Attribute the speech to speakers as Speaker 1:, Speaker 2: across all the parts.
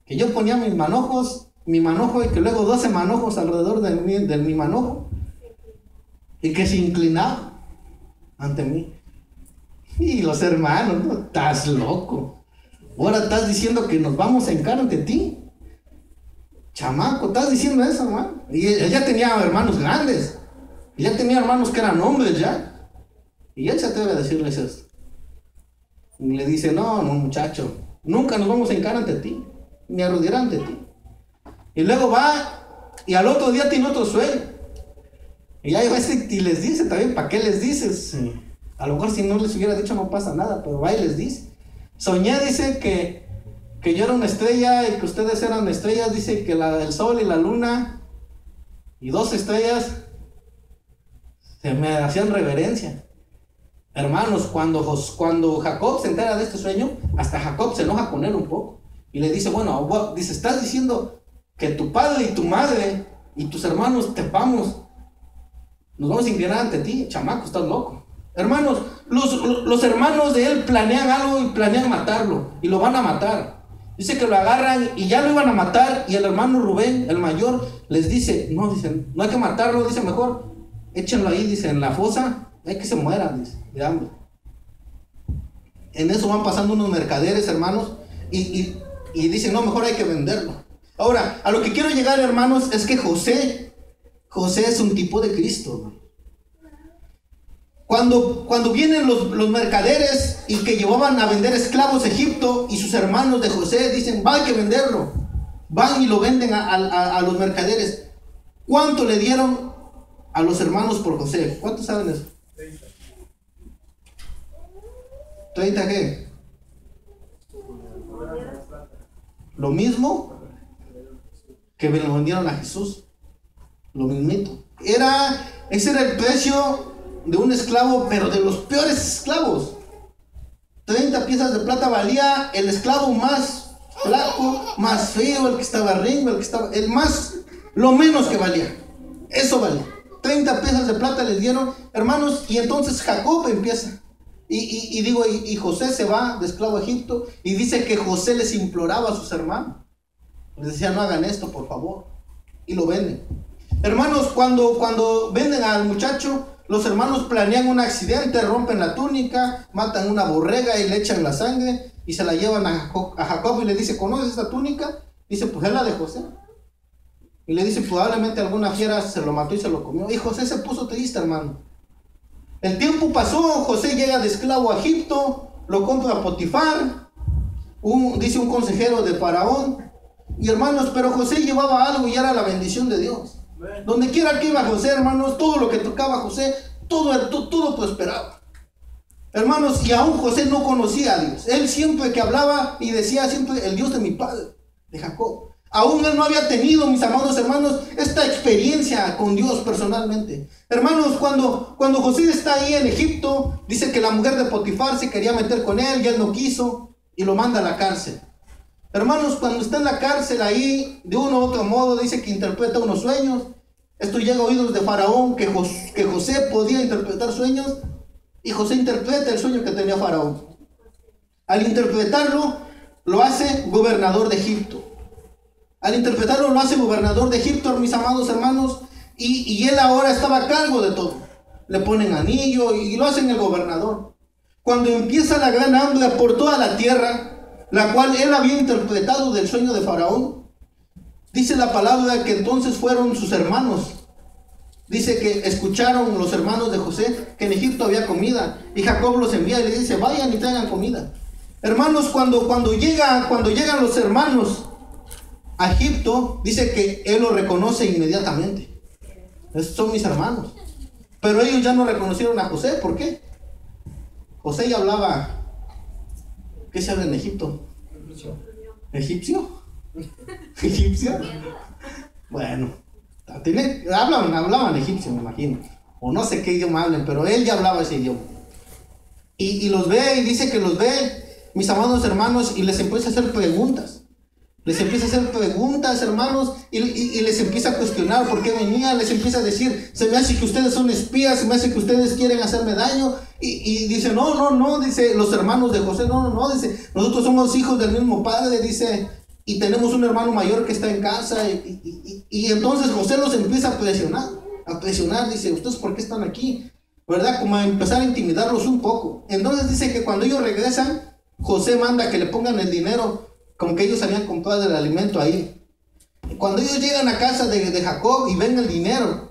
Speaker 1: que yo ponía mi manojo y que luego 12 manojos alrededor de mi manojo y que se inclinaba ante mí. Y los hermanos, ¿no? Estás loco. Ahora estás diciendo que nos vamos a hincar ante ti. Chamaco, estás diciendo eso, hermano. Y ella tenía hermanos grandes. Ella tenía hermanos que eran hombres ya. Y él se atreve a decirles eso. Y le dice, no, muchacho, nunca nos vamos a hincar ante ti, ni a arrodillar ante ti. Y luego va, y al otro día tiene otro sueño. Y ahí va y les dice también, ¿para qué les dices? Sí. A lo mejor si no les hubiera dicho no pasa nada, pero va y les dice. Soñé, dice que yo era una estrella y que ustedes eran estrellas, dice que el sol y la luna y 2 estrellas se me hacían reverencia. Hermanos, cuando Jacob se entera de este sueño, hasta Jacob se enoja con él un poco. Y le dice, bueno, dice, estás diciendo que tu padre y tu madre y tus hermanos nos vamos a inclinar ante ti, chamaco, estás loco. Hermanos, los hermanos de él planean algo y planean matarlo, y lo van a matar. Dice que lo agarran y ya lo iban a matar, y el hermano Rubén, el mayor, les dice, no hay que matarlo, dice, mejor échenlo ahí, dice, en la fosa, hay que se muera, dice, de hambre. En eso van pasando unos mercaderes, hermanos, y dicen, no, mejor hay que venderlo. Ahora, a lo que quiero llegar, hermanos, es que José es un tipo de Cristo, ¿no? Cuando vienen los mercaderes y que llevaban a vender esclavos a Egipto, y sus hermanos de José dicen, va, hay que venderlo. Van y lo venden a los mercaderes. ¿Cuánto le dieron a los hermanos por José? ¿Cuántos saben eso? 30 ¿qué? Lo mismo que le vendieron a Jesús. Lo mismito. Ese era el precio de un esclavo, pero de los peores esclavos. 30 piezas de plata valía el esclavo más flaco, más feo, el que estaba ringo, lo menos que valía. Eso valía. 30 piezas de plata les dieron, hermanos, y entonces Jacob empieza. Y José se va de esclavo a Egipto, y dice que José les imploraba a sus hermanos. Les decía, no hagan esto, por favor. Y lo venden. Hermanos, cuando venden al muchacho, los hermanos planean un accidente, rompen la túnica, matan una borrega y le echan la sangre y se la llevan a Jacob y le dice, ¿conoces esta túnica? Dice, pues es la de José. Y le dice, probablemente alguna fiera se lo mató y se lo comió. Y José se puso triste, hermano. El tiempo pasó, José llega de esclavo a Egipto, lo compra Potifar, dice un consejero de Faraón. Y hermanos, pero José llevaba algo y era la bendición de Dios. Donde quiera que iba José, hermanos, todo lo que tocaba José, todo prosperaba. Hermanos, y aún José no conocía a Dios. Él siempre que hablaba y decía siempre, el Dios de mi padre, de Jacob. Aún él no había tenido, mis amados hermanos, esta experiencia con Dios personalmente. Hermanos, cuando José está ahí en Egipto, dice que la mujer de Potifar se quería meter con él y él no quiso y lo manda a la cárcel. Hermanos, cuando está en la cárcel ahí, de uno u otro modo, dice que interpreta unos sueños. Esto llega a oídos de Faraón, que José podía interpretar sueños, y José interpreta el sueño que tenía Faraón. Al interpretarlo, lo hace gobernador de Egipto. Al interpretarlo, lo hace gobernador de Egipto, mis amados hermanos, y él ahora estaba a cargo de todo. Le ponen anillo y lo hacen el gobernador. Cuando empieza la gran hambre por toda la tierra, la cual él había interpretado del sueño de Faraón, dice la palabra que entonces fueron sus hermanos. Dice que escucharon los hermanos de José que en Egipto había comida, y Jacob los envía y le dice, vayan y traigan comida. Hermanos, cuando llegan los hermanos a Egipto, dice que él los reconoce inmediatamente. Estos son mis hermanos. Pero ellos ya no reconocieron a José. ¿Por qué? José ya hablaba. ¿Qué se habla en Egipto? ¿Egipcio? ¿Egipcio? Bueno, hablaban egipcio, me imagino. O no sé qué idioma hablen, pero él ya hablaba ese idioma. Y los ve, y dice que los ve, mis amados hermanos, y les empieza a hacer preguntas. Les empieza a hacer preguntas, hermanos, y les empieza a cuestionar por qué venía. Les empieza a decir, se me hace que ustedes son espías, se me hace que ustedes quieren hacerme daño. Y dice, no, dice los hermanos de José, no, dice, nosotros somos hijos del mismo padre, dice, y tenemos un hermano mayor que está en casa, y entonces José los empieza a presionar, dice, ¿ustedes por qué están aquí? ¿Verdad? Como a empezar a intimidarlos un poco. Entonces dice que cuando ellos regresan, José manda que le pongan el dinero con que ellos habían comprado el alimento ahí. Cuando ellos llegan a casa de Jacob y ven el dinero,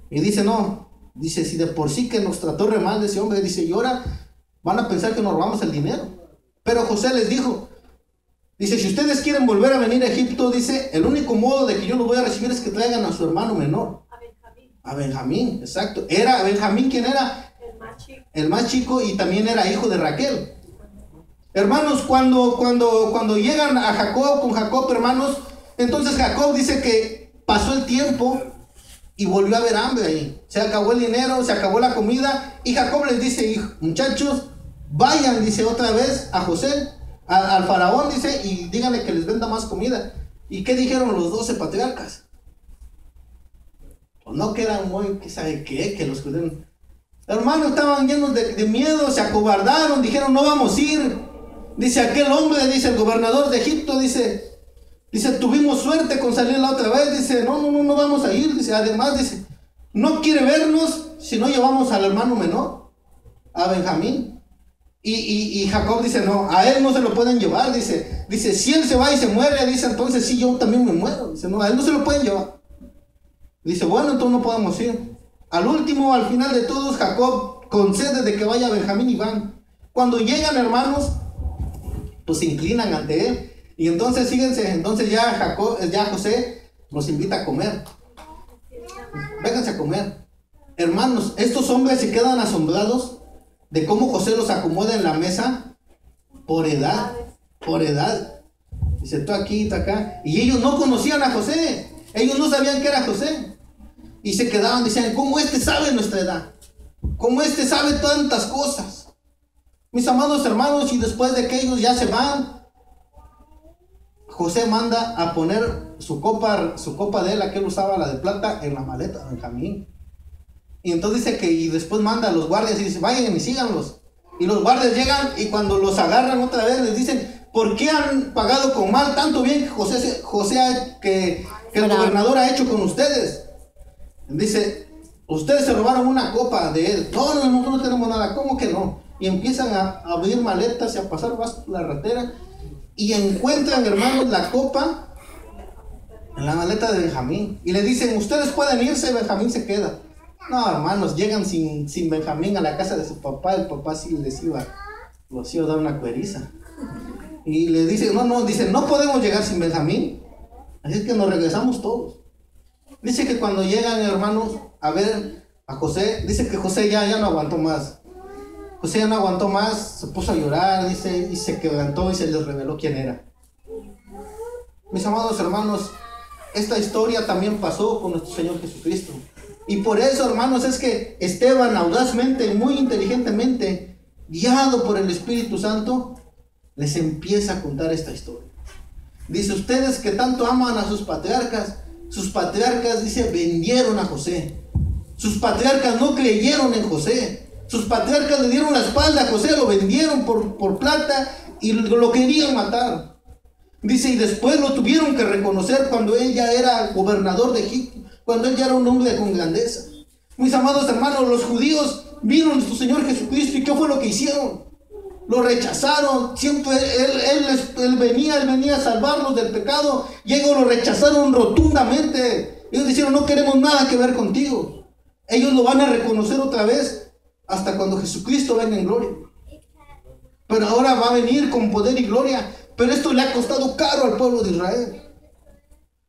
Speaker 1: y dice, no, dice, si de por sí que nos trató re mal de ese hombre, dice, y ahora van a pensar que nos robamos el dinero. Pero José les dijo, dice, si ustedes quieren volver a venir a Egipto, dice, el único modo de que yo los voy a recibir es que traigan a su hermano menor. A Benjamín, exacto. Era Benjamín, ¿quién era? El más chico, y también era hijo de Raquel. Hermanos, cuando llegan a Jacob, con Jacob, hermanos, entonces Jacob dice que pasó el tiempo y volvió a haber hambre ahí. Se acabó el dinero, se acabó la comida, y Jacob les dice, muchachos, vayan, dice, otra vez a José, al faraón, dice, y díganle que les venda más comida. ¿Y qué dijeron los 12 patriarcas? Pues no, que eran muy, ¿qué sabe qué? Que los judíos, hermanos, estaban llenos de miedo, se acobardaron, dijeron, no vamos a ir. Dice aquel hombre, dice el gobernador de Egipto, dice, tuvimos suerte con salir la otra vez, dice, no vamos a ir, dice, además, dice, no quiere vernos si no llevamos al hermano menor, a Benjamín. Y Jacob dice, no, a él no se lo pueden llevar, dice, si él se va y se muere, dice, entonces sí, yo también me muero, dice, no, a él no se lo pueden llevar. Dice, bueno, entonces no podemos ir. Al último, al final de todos, Jacob concede de que vaya Benjamín y van. Cuando llegan, hermanos, pues se inclinan ante él. Y entonces, fíjense, entonces ya José los invita a comer. Vénganse a comer. Hermanos, estos hombres se quedan asombrados de cómo José los acomoda en la mesa por edad. Dice, tú aquí, tú acá. Y ellos no conocían a José. Ellos no sabían que era José. Y se quedaban, decían, ¿cómo este sabe nuestra edad? ¿Cómo este sabe tantas cosas? Mis amados hermanos, y después de que ellos ya se van, José manda a poner su copa de él, la que él usaba, la de plata, en la maleta de Benjamín. Y entonces dice que, y después manda a los guardias y dice, vayan y síganlos. Y los guardias llegan, y cuando los agarran otra vez, les dicen, ¿por qué han pagado con mal tanto bien que el gobernador ha hecho con ustedes? Dice, ustedes se robaron una copa de él. No, nosotros no tenemos nada. ¿Cómo que no? Y empiezan a abrir maletas y a pasar la ratera, y encuentran, hermanos, la copa en la maleta de Benjamín. Y le dicen, ustedes pueden irse, Benjamín se queda. No, hermanos, llegan sin Benjamín a la casa de su papá. El papá sí los iba a dar una cueriza. Y le dicen, no podemos llegar sin Benjamín. Así es que nos regresamos todos. Dice que cuando llegan, hermanos, a ver a José, dice que José ya no aguantó más. José ya no aguantó más, se puso a llorar, dice, y se quebrantó y se les reveló quién era. Mis amados hermanos, esta historia también pasó con nuestro Señor Jesucristo. Y por eso, hermanos, es que Esteban, audazmente, muy inteligentemente, guiado por el Espíritu Santo, les empieza a contar esta historia. Dice, ustedes que tanto aman a sus patriarcas, dice, vendieron a José. Sus patriarcas no creyeron en José. Sus patriarcas le dieron la espalda a José, lo vendieron por plata y lo querían matar. Dice, y después lo tuvieron que reconocer cuando él ya era gobernador de Egipto, cuando él ya era un hombre con grandeza. Mis amados hermanos, los judíos vieron a nuestro Señor Jesucristo, y ¿qué fue lo que hicieron? Lo rechazaron. Siempre él venía a salvarlos del pecado, y ellos lo rechazaron rotundamente. Ellos dijeron, no queremos nada que ver contigo. Ellos lo van a reconocer otra vez hasta cuando Jesucristo venga en gloria. Pero ahora va a venir con poder y gloria. Pero esto le ha costado caro al pueblo de Israel.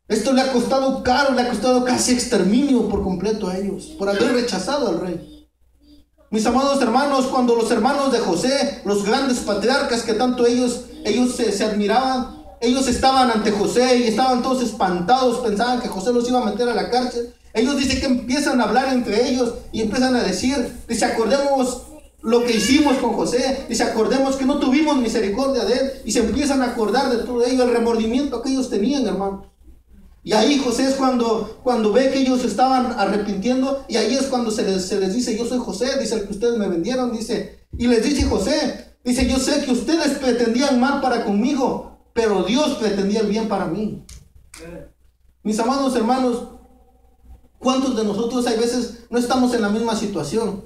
Speaker 1: Esto le ha costado caro, le ha costado casi exterminio por completo a ellos, por haber rechazado al rey. Mis amados hermanos, cuando los hermanos de José, los grandes patriarcas que tanto ellos se admiraban, ellos estaban ante José y estaban todos espantados, pensaban que José los iba a meter a la cárcel. Ellos dicen que empiezan a hablar entre ellos y empiezan a decir, dice, acordemos lo que hicimos con José, dice, acordemos que no tuvimos misericordia de él, y se empiezan a acordar de todo ello, el remordimiento que ellos tenían, hermano. Y ahí José es cuando ve que ellos estaban arrepintiendo, y ahí es cuando se les dice, yo soy José, dice, el que ustedes me vendieron, dice, y les dice José, dice, yo sé que ustedes pretendían mal para conmigo, pero Dios pretendía el bien para mí. Mis amados hermanos, ¿cuántos de nosotros hay veces no estamos en la misma situación?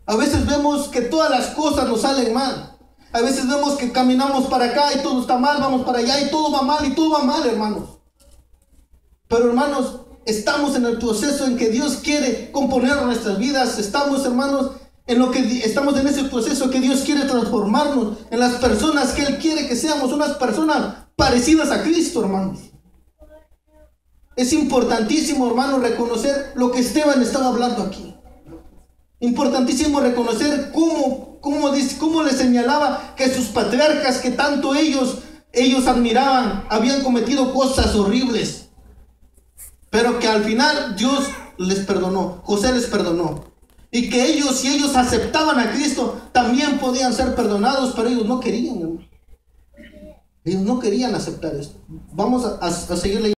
Speaker 1: A veces vemos que todas las cosas nos salen mal. A veces vemos que caminamos para acá y todo está mal, vamos para allá y todo va mal hermanos. Pero hermanos, estamos en el proceso en que Dios quiere componer nuestras vidas. Estamos, hermanos, estamos en ese proceso que Dios quiere transformarnos en las personas que Él quiere que seamos, unas personas parecidas a Cristo, hermanos. Es importantísimo, hermano, reconocer lo que Esteban estaba hablando aquí. Importantísimo reconocer cómo le señalaba que sus patriarcas, que tanto ellos admiraban, habían cometido cosas horribles, pero que al final Dios les perdonó, José les perdonó, y que ellos, si ellos aceptaban a Cristo, también podían ser perdonados, pero ellos no querían, hermano. Ellos no querían aceptar esto. Vamos a seguir leyendo.